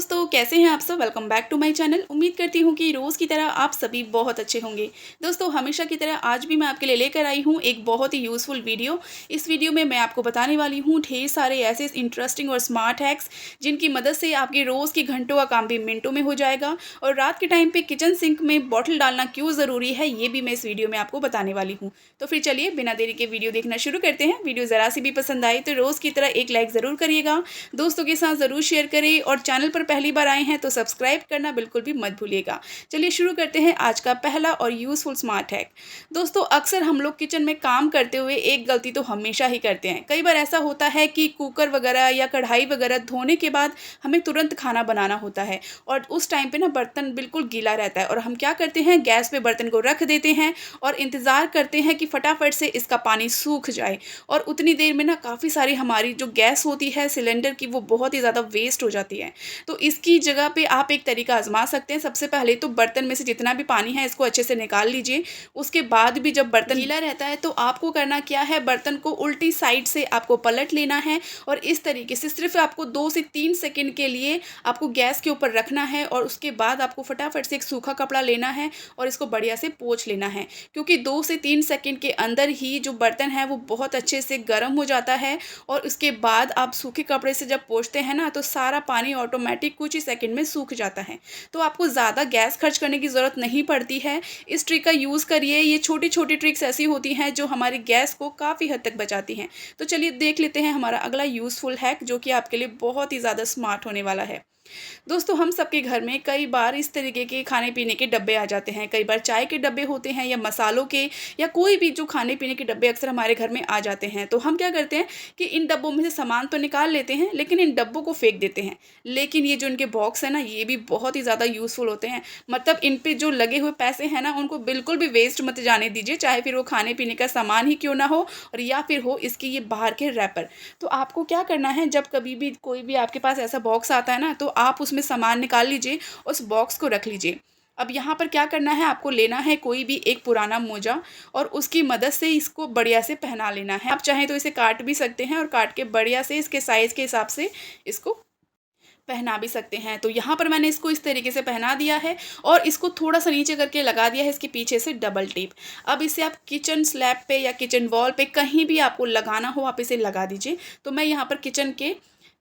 दोस्तों, कैसे हैं आप सब। Welcome back to my channel. उम्मीद करती हूँ कि रोज़ की तरह आप सभी बहुत अच्छे होंगे। दोस्तों, हमेशा की तरह आज भी मैं आपके लिए लेकर आई हूँ एक बहुत ही यूज़फुल वीडियो। इस वीडियो में मैं आपको बताने वाली हूँ ढेर सारे ऐसे इंटरेस्टिंग और स्मार्ट हैक्स जिनकी मदद से आपके रोज़ की घंटों का काम भी मिनटों में हो जाएगा। और रात के टाइम पे किचन सिंक में बॉटल डालना क्यों ज़रूरी है, ये भी मैं इस वीडियो में आपको बताने वाली हूँ। तो फिर चलिए बिना देरी के वीडियो देखना शुरू करते हैं। वीडियो ज़रा सी भी पसंद आए तो रोज़ की तरह एक लाइक ज़रूर करिएगा, दोस्तों के साथ ज़रूर शेयर करें और चैनल पर पहली बार आए हैं तो सब्सक्राइब करना बिल्कुल भी मत भूलिएगा। चलिए शुरू करते हैं आज का पहला और यूज़फुल स्मार्ट हैक। दोस्तों, अक्सर हम लोग किचन में काम करते हुए एक गलती तो हमेशा ही करते हैं। कई बार ऐसा होता है कि कुकर वगैरह या कढ़ाई वगैरह धोने के बाद हमें तुरंत खाना बनाना होता है और उस टाइम पे ना बर्तन बिल्कुल गीला रहता है और हम क्या करते हैं, गैस पे बर्तन को रख देते हैं और इंतज़ार करते हैं कि फटाफट से इसका पानी सूख जाए। और उतनी देर में ना काफ़ी सारी हमारी जो गैस होती है सिलेंडर की, वो बहुत ही ज़्यादा वेस्ट हो जाती है। तो इसकी जगह पे आप एक तरीका आज़मा सकते हैं। सबसे पहले तो बर्तन में से जितना भी पानी है इसको अच्छे से निकाल लीजिए। उसके बाद भी जब बर्तन गीला रहता है तो आपको करना क्या है, बर्तन को उल्टी साइड से आपको पलट लेना है और इस तरीके से सिर्फ आपको 2 से 3 सेकंड के लिए आपको गैस के ऊपर रखना है और उसके बाद आपको फटाफट से एक सूखा कपड़ा लेना है और इसको बढ़िया से पोंछ लेना है। क्योंकि 2 से 3 सेकंड के अंदर ही जो बर्तन है वो बहुत अच्छे से गर्म हो जाता है और उसके बाद आप सूखे कपड़े से जब पोंछते हैं ना तो सारा पानी ऑटोमेटिक कुछ ही सेकंड में सूख जाता है। तो आपको ज़्यादा गैस खर्च करने की ज़रूरत नहीं पड़ती है। इस ट्रिक का यूज़ करिए। ये छोटी-छोटी ट्रिक्स ऐसी होती हैं जो हमारी गैस को काफ़ी हद तक बचाती हैं। तो चलिए देख लेते हैं हमारा अगला यूज़फुल हैक जो कि आपके लिए बहुत ही ज़्यादा स्मार्ट होने वाला है। दोस्तों, हम सबके घर में कई बार इस तरीके के खाने पीने के डब्बे आ जाते हैं। कई बार चाय के डब्बे होते हैं या मसालों के या कोई भी जो खाने पीने के डब्बे अक्सर हमारे घर में आ जाते हैं। तो हम क्या करते हैं कि इन डब्बों में से सामान तो निकाल लेते हैं लेकिन इन डब्बों को फेंक देते हैं। लेकिन ये जो इनके बॉक्स है ना, ये भी बहुत ही ज़्यादा यूज़फुल होते हैं। मतलब इन पे जो लगे हुए पैसे हैं ना, उनको बिल्कुल भी वेस्ट मत जाने दीजिए, चाहे फिर वो खाने पीने का सामान ही क्यों ना हो और या फिर हो इसके ये बाहर के रैपर। तो आपको क्या करना है, जब कभी भी कोई भी आपके पास ऐसा बॉक्स आता है ना, तो आप उसमें सामान निकाल लीजिए, उस बॉक्स को रख लीजिए। अब यहाँ पर क्या करना है, आपको लेना है कोई भी एक पुराना मोजा और उसकी मदद से इसको बढ़िया से पहना लेना है। आप चाहें तो इसे काट भी सकते हैं और काट के बढ़िया से इसके साइज़ के हिसाब से इसको पहना भी सकते हैं। तो यहाँ पर मैंने इसको इस तरीके से पहना दिया है और इसको थोड़ा-सा नीचे करके लगा दिया है इसके पीछे से डबल टेप। अब इसे आप किचन स्लैब पे या किचन वॉल पे कहीं भी आपको लगाना हो, आप इसे लगा दीजिए। तो मैं यहाँ पर किचन के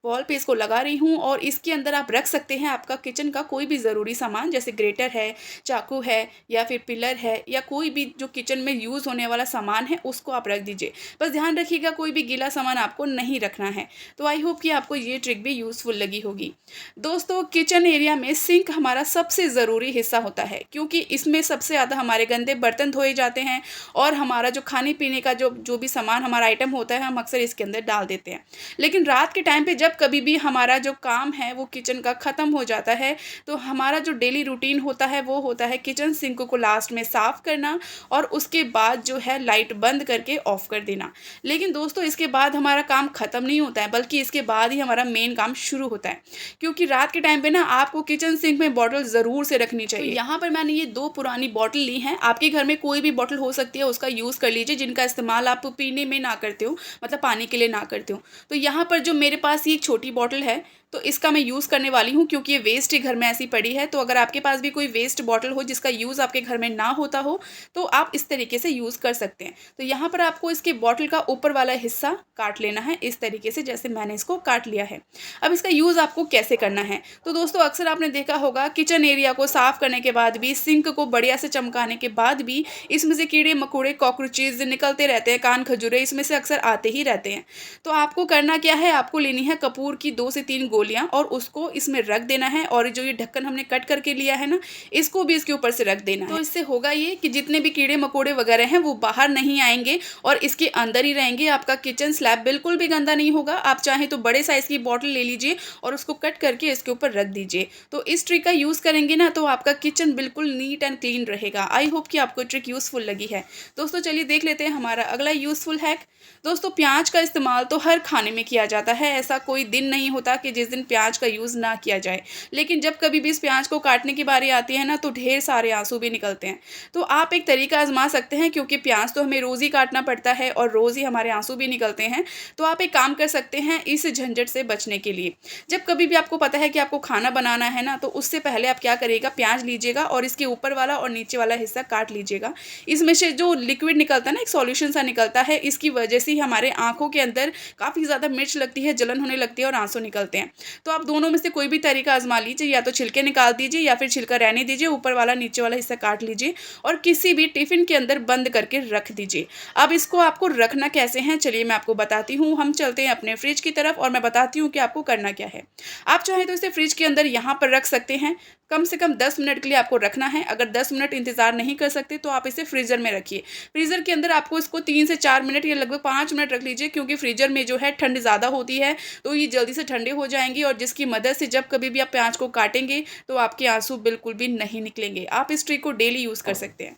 वॉल पे इसको लगा रही हूँ और इसके अंदर आप रख सकते हैं आपका किचन का कोई भी ज़रूरी सामान, जैसे ग्रेटर है, चाकू है या फिर पिलर है या कोई भी जो किचन में यूज़ होने वाला सामान है उसको आप रख दीजिए। बस ध्यान रखिएगा कोई भी गीला सामान आपको नहीं रखना है। तो आई होप कि आपको ये ट्रिक भी यूज़फुल लगी होगी। दोस्तों, किचन एरिया में सिंक हमारा सबसे ज़रूरी हिस्सा होता है क्योंकि इसमें सबसे ज़्यादा हमारे गंदे बर्तन धोए जाते हैं और हमारा जो खाने पीने का जो भी सामान हमारा आइटम होता है हम अक्सर इसके अंदर डाल देते हैं। लेकिन रात के टाइम पे जब कभी भी हमारा जो काम है वो किचन का ख़त्म हो जाता है तो हमारा जो डेली रूटीन होता है वो होता है किचन सिंक को लास्ट में साफ़ करना और उसके बाद जो है लाइट बंद करके ऑफ़ कर देना। लेकिन दोस्तों, इसके बाद हमारा काम ख़त्म नहीं होता है, बल्कि इसके बाद ही हमारा मेन काम शुरू होता है। क्योंकि रात के टाइम पे ना आपको किचन सिंक में बॉटल ज़रूर से रखनी चाहिए। तो यहाँ पर मैंने ये 2 पुरानी बॉटल ली हैं। आपके घर में कोई भी बॉटल हो सकती है, उसका यूज़ कर लीजिए जिनका इस्तेमाल आप पीने में ना करते हो, मतलब पानी के लिए ना करते हो। तो यहाँ पर जो मेरे पास ये एक छोटी बॉटल है तो इसका मैं यूज़ करने वाली हूँ क्योंकि ये वेस्ट ही घर में ऐसी पड़ी है। तो अगर आपके पास भी कोई वेस्ट बॉटल हो जिसका यूज़ आपके घर में ना होता हो तो आप इस तरीके से यूज़ कर सकते हैं। तो यहाँ पर आपको इसके बॉटल का ऊपर वाला हिस्सा काट लेना है इस तरीके से, जैसे मैंने इसको काट लिया है। अब इसका यूज़ आपको कैसे करना है, तो दोस्तों अक्सर आपने देखा होगा किचन एरिया को साफ़ करने के बाद भी, सिंक को बढ़िया से चमकाने के बाद भी इसमें से कीड़े मकोड़े कॉकरोचेज़ निकलते रहते हैं, कान खजूरे इसमें से अक्सर आते ही रहते हैं। तो आपको करना क्या है, आपको लेनी है कपूर की 2 से 3 गोलियां और उसको इसमें रख देना है और जो ये ढक्कन हमने कट करके लिया है ना, इसको भी इसके ऊपर से रख देना है। तो इससे होगा ये कि जितने भी कीड़े मकोड़े वगैरह हैं वो बाहर नहीं आएंगे और इसके अंदर ही रहेंगे। आपका किचन स्लैब बिल्कुल भी गंदा नहीं होगा। आप चाहें तो बड़े साइज़ की बॉटल ले लीजिए और उसको कट करके इसके ऊपर रख दीजिए। तो इस ट्रिक का यूज़ करेंगे ना तो आपका किचन बिल्कुल नीट एंड क्लीन रहेगा। आई होप कि आपको ट्रिक यूज़फुल लगी है। दोस्तों, चलिए देख लेते हैं हमारा अगला यूज़फुल हैक। दोस्तों, प्याज का इस्तेमाल तो हर खाने में किया जाता है। ऐसा कोई दिन नहीं होता कि जिस दिन प्याज का यूज़ ना किया जाए। लेकिन जब कभी भी इस प्याज को काटने की बारी आती है ना, तो ढेर सारे आंसू भी निकलते हैं। तो आप एक तरीका आज़मा सकते हैं, क्योंकि प्याज तो हमें रोज़ ही काटना पड़ता है और रोज़ ही हमारे आंसू भी निकलते हैं। तो आप एक काम कर सकते हैं इस झंझट से बचने के लिए। जब कभी भी आपको पता है कि आपको खाना बनाना है ना, तो उससे पहले आप क्या करिएगा, प्याज लीजिएगा और इसके ऊपर वाला और नीचे वाला हिस्सा काट लीजिएगा। इसमें से जो लिक्विड निकलता है ना, एक सॉल्यूशन सा निकलता है, इसकी वजह से ही हमारे आँखों के अंदर काफ़ी ज़्यादा मिर्च लगती है, जलन होने लगती है और आंसू निकलते हैं। तो आप दोनों में से कोई भी तरीका आज़मा लीजिए, या तो छिलके निकाल दीजिए या फिर छिलका रहने दीजिए, ऊपर वाला नीचे वाला हिस्सा काट लीजिए और किसी भी टिफ़िन के अंदर बंद करके रख दीजिए। अब इसको आपको रखना कैसे है, चलिए मैं आपको बताती हूँ। हम चलते हैं अपने फ्रिज की तरफ और मैं बताती हूँ कि आपको करना क्या है। आप चाहें तो इसे फ्रिज के अंदर यहाँ पर रख सकते हैं। कम से कम 10 मिनट के लिए आपको रखना है। अगर 10 मिनट इंतज़ार नहीं कर सकते तो आप इसे फ्रीज़र में रखिए। फ्रीज़र के अंदर आपको इसको 3 से 4 मिनट या लगभग 5 मिनट रख लीजिए, क्योंकि फ्रीज़र में जो है ठंड ज़्यादा होती है, तो ये जल्दी से ठंडे हो जाएँगी और जिसकी मदद से जब कभी भी आप प्याज को काटेंगे तो आपके आंसू बिल्कुल भी नहीं निकलेंगे। आप इस ट्रिक को डेली यूज़ कर सकते हैं।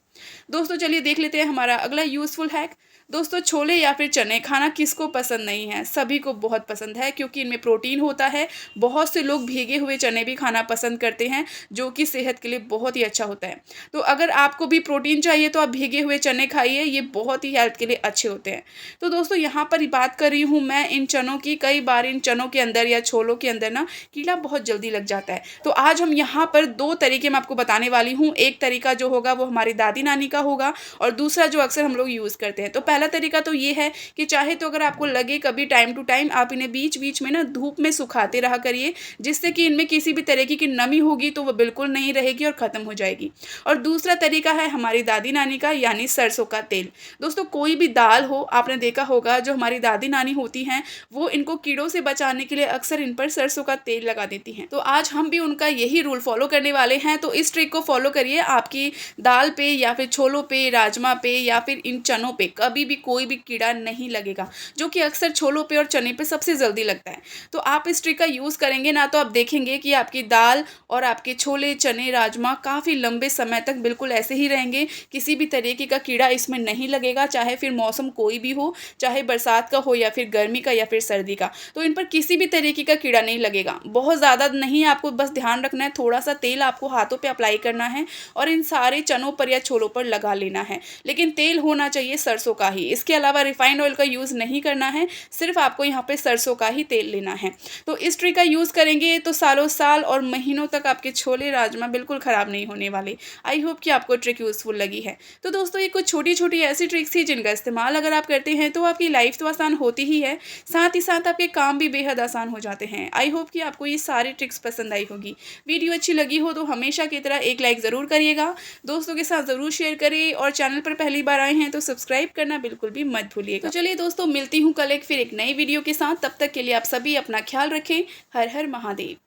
दोस्तों चलिए देख लेते हैं हमारा अगला यूज़फुल हैक। दोस्तों छोले या फिर चने खाना किसको पसंद नहीं है, सभी को बहुत पसंद है, क्योंकि इनमें प्रोटीन होता है। बहुत से लोग भीगे हुए चने भी खाना पसंद करते हैं, जो कि सेहत के लिए बहुत ही अच्छा होता है। तो अगर आपको भी प्रोटीन चाहिए तो आप भीगे हुए चने खाइए, ये बहुत ही हेल्थ के लिए अच्छे होते हैं। तो दोस्तों यहाँ पर बात कर रही हूँ मैं इन चनों की। कई बार इन चनों के अंदर या छोलों के अंदर ना कीड़ा बहुत जल्दी लग जाता है। तो आज हम यहाँ पर 2 तरीके मैं आपको बताने वाली हूँ। एक तरीका जो होगा वो हमारी दादी नानी का होगा और दूसरा जो अक्सर हम लोग यूज़ करते हैं। तो पहला तरीका तो ये है कि चाहे तो अगर आपको लगे कभी टाइम टू टाइम आप इन्हें बीच-बीच में ना धूप में सुखाते रहा करिए, जिससे कि इनमें किसी भी तरीके की नमी होगी तो वो बिल्कुल नहीं रहेगी और ख़त्म हो जाएगी। और दूसरा तरीका है हमारी दादी नानी का, यानी सरसों का तेल। दोस्तों कोई भी दाल हो, आपने देखा होगा जो हमारी दादी नानी होती हैं, वो इनको कीड़ों से बचाने के लिए अक्सर इन पर सरसों का तेल लगा देती हैं। तो आज हम भी उनका यही रूल फॉलो करने वाले हैं। तो इस ट्रिक को फॉलो करिए, आपकी दाल पे या फिर छोलों पे, राजमा पे या फिर इन चनों पे कभी भी कोई भी कीड़ा नहीं लगेगा, जो कि अक्सर छोलों पे और चने पे सबसे जल्दी लगता है। तो आप इस ट्रिक का यूज़ करेंगे ना, तो आप देखेंगे कि आपकी दाल और आपके छोले, चने, राजमा काफ़ी लंबे समय तक बिल्कुल ऐसे ही रहेंगे। किसी भी तरीके का कीड़ा इसमें नहीं लगेगा, चाहे फिर मौसम कोई भी हो, चाहे बरसात का हो या फिर गर्मी का या फिर सर्दी का। तो इन पर किसी भी तरीके का कीड़ा नहीं लगेगा। बहुत ज़्यादा नहीं, आपको बस ध्यान रखना है, थोड़ा-सा तेल आपको हाथों पे अप्लाई करना है और इन सारे चनों पर या छोलों पर लगा लेना है। लेकिन तेल होना चाहिए सरसों का ही। इसके अलावा रिफाइंड ऑयल का यूज़ नहीं करना है, सिर्फ़ आपको यहाँ पे सरसों का ही तेल लेना है। तो इस ट्रिक का यूज़ करेंगे तो सालों-साल और महीनों तक आपके छोले, राजमा बिल्कुल ख़राब नहीं होने वाले। आई होप कि आपको ट्रिक यूज़फुल लगी है। तो दोस्तों ये कुछ छोटी-छोटी ऐसी ट्रिक्स थी जिनका इस्तेमाल अगर आप करते हैं तो आपकी लाइफ़ तो आसान होती ही है, साथ ही साथ आपके काम भी बेहद आसान हो जाते हैं। आई होप कि आपको ये सारी ट्रिक्स पसंद आई होगी। वीडियो अच्छी लगी हो तो हमेशा की तरह एक लाइक ज़रूर करिएगा, दोस्तों के साथ ज़रूर शेयर करें और चैनल पर पहली बार आए हैं तो सब्सक्राइब करना बिल्कुल भी मत भूलिएगा। तो चलिए दोस्तों मिलती हूँ कल फिर एक नई वीडियो के साथ। तब तक के लिए आप सभी अपना ख्याल रखें। हर हर महादेव।